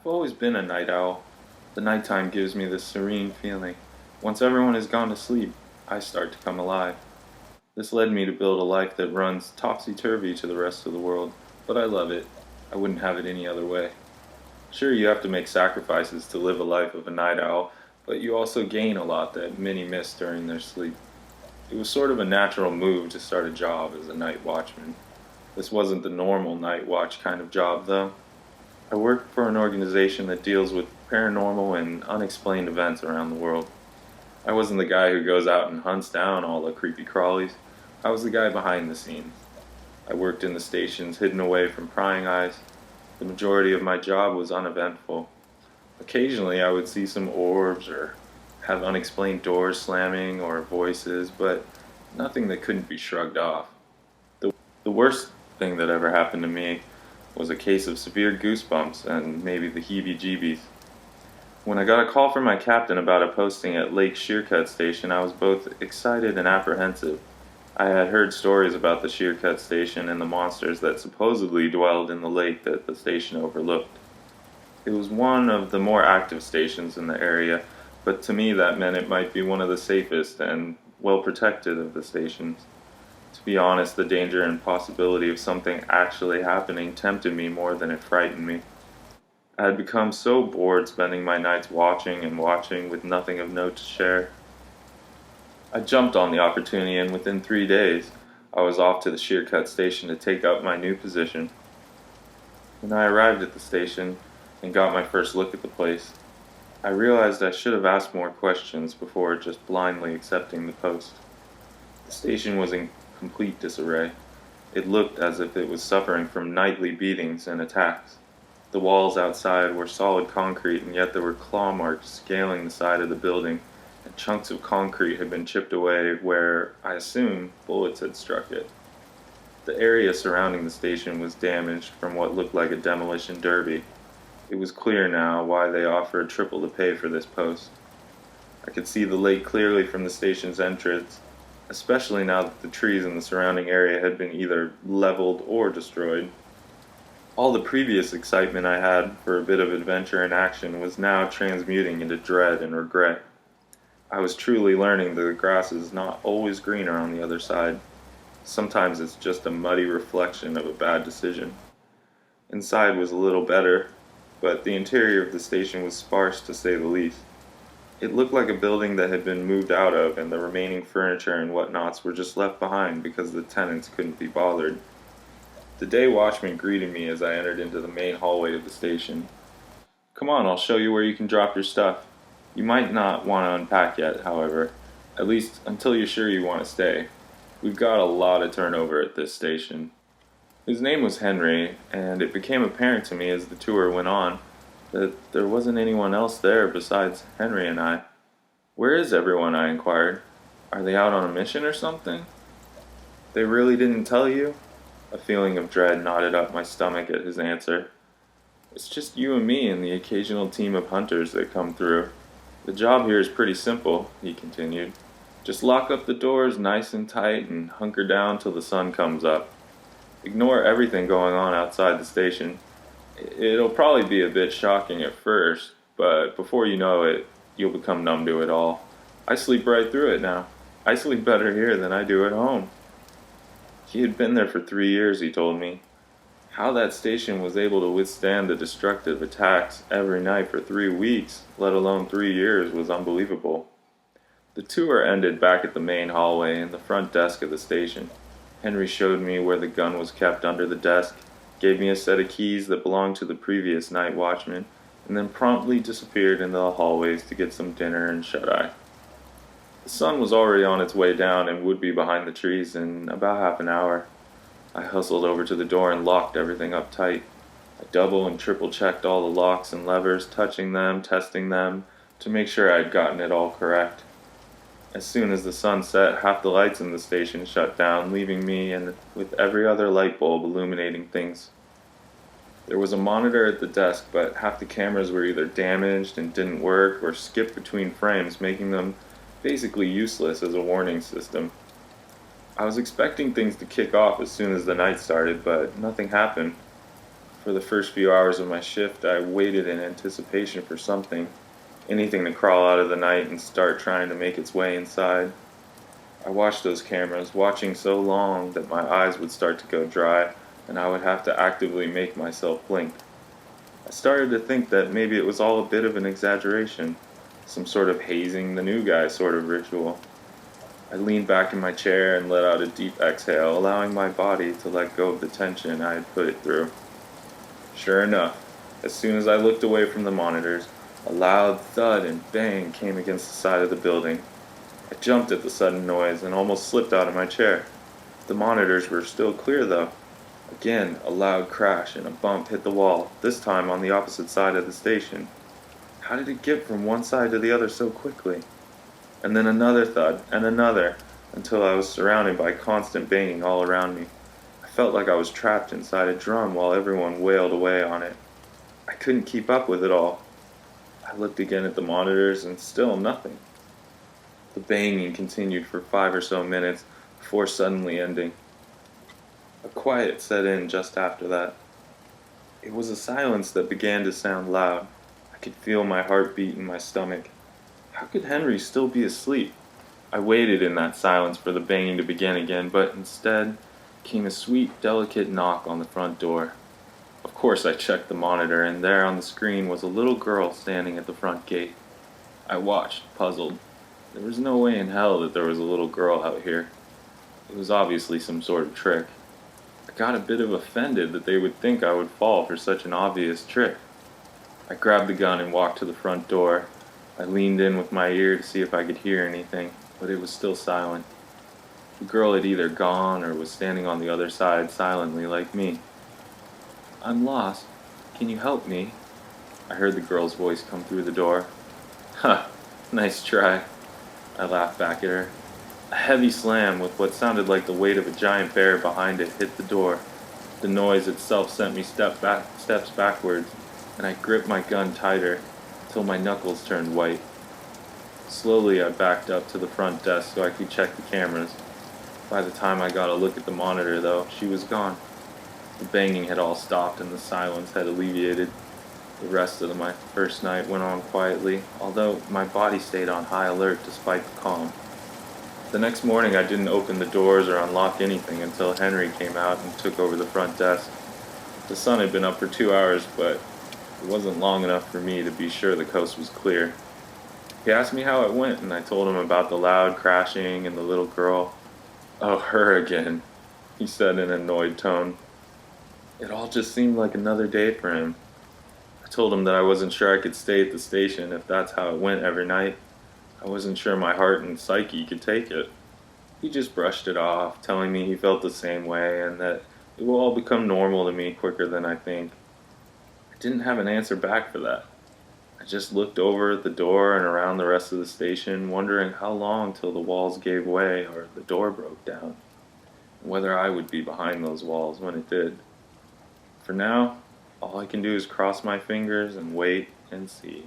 always been a night owl. The nighttime gives me this serene feeling. Once everyone has gone to sleep, I start to come alive. This led me to build a life that runs topsy-turvy to the rest of the world, but I love it. I wouldn't have it any other way. Sure, you have to make sacrifices to live a life of a night owl, but you also gain a lot that many miss during their sleep. It was sort of a natural move to start a job as a night watchman. This wasn't the normal night watch kind of job, though. I work for an organization that deals with paranormal and unexplained events around the world. I wasn't the guy who goes out and hunts down all the creepy crawlies. I was the guy behind the scenes. I worked in the stations hidden away from prying eyes. The majority of my job was uneventful. Occasionally I would see some orbs or have unexplained doors slamming or voices, but nothing that couldn't be shrugged off. The worst thing that ever happened to me was a case of severe goosebumps and maybe the heebie-jeebies. When I got a call from my captain about a posting at Lake Sheercut Station, I was both excited and apprehensive. I had heard stories about the Sheercut Station and the monsters that supposedly dwelled in the lake that the station overlooked. It was one of the more active stations in the area, but to me that meant it might be one of the safest and well protected of the stations. To be honest, the danger and possibility of something actually happening tempted me more than it frightened me. I had become so bored spending my nights watching and watching with nothing of note to share. I jumped on the opportunity, and within 3 days, I was off to the Sheercut station to take up my new position. When I arrived at the station and got my first look at the place, I realized I should have asked more questions before just blindly accepting the post. The station was in complete disarray. It looked as if it was suffering from nightly beatings and attacks. The walls outside were solid concrete, and yet there were claw marks scaling the side of the building, and chunks of concrete had been chipped away where, I assume, bullets had struck it. The area surrounding the station was damaged from what looked like a demolition derby. It was clear now why they offered triple the pay for this post. I could see the lake clearly from the station's entrance, especially now that the trees in the surrounding area had been either leveled or destroyed. All the previous excitement I had for a bit of adventure and action was now transmuting into dread and regret. I was truly learning that the grass is not always greener on the other side. Sometimes it's just a muddy reflection of a bad decision. Inside was a little better, but the interior of the station was sparse to say the least. It looked like a building that had been moved out of, and the remaining furniture and whatnots were just left behind because the tenants couldn't be bothered. The day watchman greeted me as I entered into the main hallway of the station. "Come on, I'll show you where you can drop your stuff. You might not want to unpack yet, however, at least until you're sure you want to stay. We've got a lot of turnover at this station." His name was Henry, and it became apparent to me as the tour went on that there wasn't anyone else there besides Henry and I. "Where is everyone?" I inquired. "Are they out on a mission or something?" "They really didn't tell you?" A feeling of dread knotted up my stomach at his answer. "It's just you and me and the occasional team of hunters that come through. The job here is pretty simple," he continued. "Just lock up the doors nice and tight and hunker down till the sun comes up. Ignore everything going on outside the station. It'll probably be a bit shocking at first, but before you know it, you'll become numb to it all. I sleep right through it now. I sleep better here than I do at home." He had been there for 3 years, he told me. How that station was able to withstand the destructive attacks every night for 3 weeks, let alone 3 years, was unbelievable. The tour ended back at the main hallway in the front desk of the station. Henry showed me where the gun was kept under the desk, gave me a set of keys that belonged to the previous night watchman, and then promptly disappeared into the hallways to get some dinner and shut-eye. The sun was already on its way down and would be behind the trees in about half an hour. I hustled over to the door and locked everything up tight. I double and triple checked all the locks and levers, touching them, testing them, to make sure I had gotten it all correct. As soon as the sun set, half the lights in the station shut down, leaving me and with every other light bulb illuminating things. There was a monitor at the desk, but half the cameras were either damaged and didn't work or skipped between frames, making them basically useless as a warning system. I was expecting things to kick off as soon as the night started, but nothing happened. For the first few hours of my shift, I waited in anticipation for something, anything to crawl out of the night and start trying to make its way inside. I watched those cameras, watching so long that my eyes would start to go dry and I would have to actively make myself blink. I started to think that maybe it was all a bit of an exaggeration, some sort of hazing the new guy sort of ritual. I leaned back in my chair and let out a deep exhale, allowing my body to let go of the tension I had put it through. Sure enough, as soon as I looked away from the monitors, a loud thud and bang came against the side of the building. I jumped at the sudden noise and almost slipped out of my chair. The monitors were still clear though. Again, a loud crash and a bump hit the wall, this time on the opposite side of the station. How did it get from one side to the other so quickly? And then another thud, and another, until I was surrounded by constant banging all around me. I felt like I was trapped inside a drum while everyone wailed away on it. I couldn't keep up with it all. I looked again at the monitors, and still nothing. The banging continued for 5 or so minutes before suddenly ending. A quiet set in just after that. It was a silence that began to sound loud. I could feel my heart beat in my stomach. How could Henry still be asleep? I waited in that silence for the banging to begin again, but instead came a sweet, delicate knock on the front door. Of course I checked the monitor, and there on the screen was a little girl standing at the front gate. I watched, puzzled. There was no way in hell that there was a little girl out here. It was obviously some sort of trick. I got a bit of offended that they would think I would fall for such an obvious trick. I grabbed the gun and walked to the front door. I leaned in with my ear to see if I could hear anything, but it was still silent. The girl had either gone or was standing on the other side silently like me. "I'm lost. Can you help me?" I heard the girl's voice come through the door. "Ha! Nice try." I laughed back at her. A heavy slam with what sounded like the weight of a giant bear behind it hit the door. The noise itself sent me steps backwards, and I gripped my gun tighter till my knuckles turned white. Slowly I backed up to the front desk so I could check the cameras. By the time I got a look at the monitor, though, she was gone. The banging had all stopped and the silence had alleviated. The rest of my first night went on quietly, although my body stayed on high alert despite the calm. The next morning I didn't open the doors or unlock anything until Henry came out and took over the front desk. The sun had been up for 2 hours, but it wasn't long enough for me to be sure the coast was clear. He asked me how it went, and I told him about the loud crashing and the little girl. "Oh, her again," he said in an annoyed tone. It all just seemed like another day for him. I told him that I wasn't sure I could stay at the station if that's how it went every night. I wasn't sure my heart and psyche could take it. He just brushed it off, telling me he felt the same way and that it will all become normal to me quicker than I think. I didn't have an answer back for that. I just looked over at the door and around the rest of the station, wondering how long till the walls gave way or the door broke down, and whether I would be behind those walls when it did. For now, all I can do is cross my fingers and wait and see.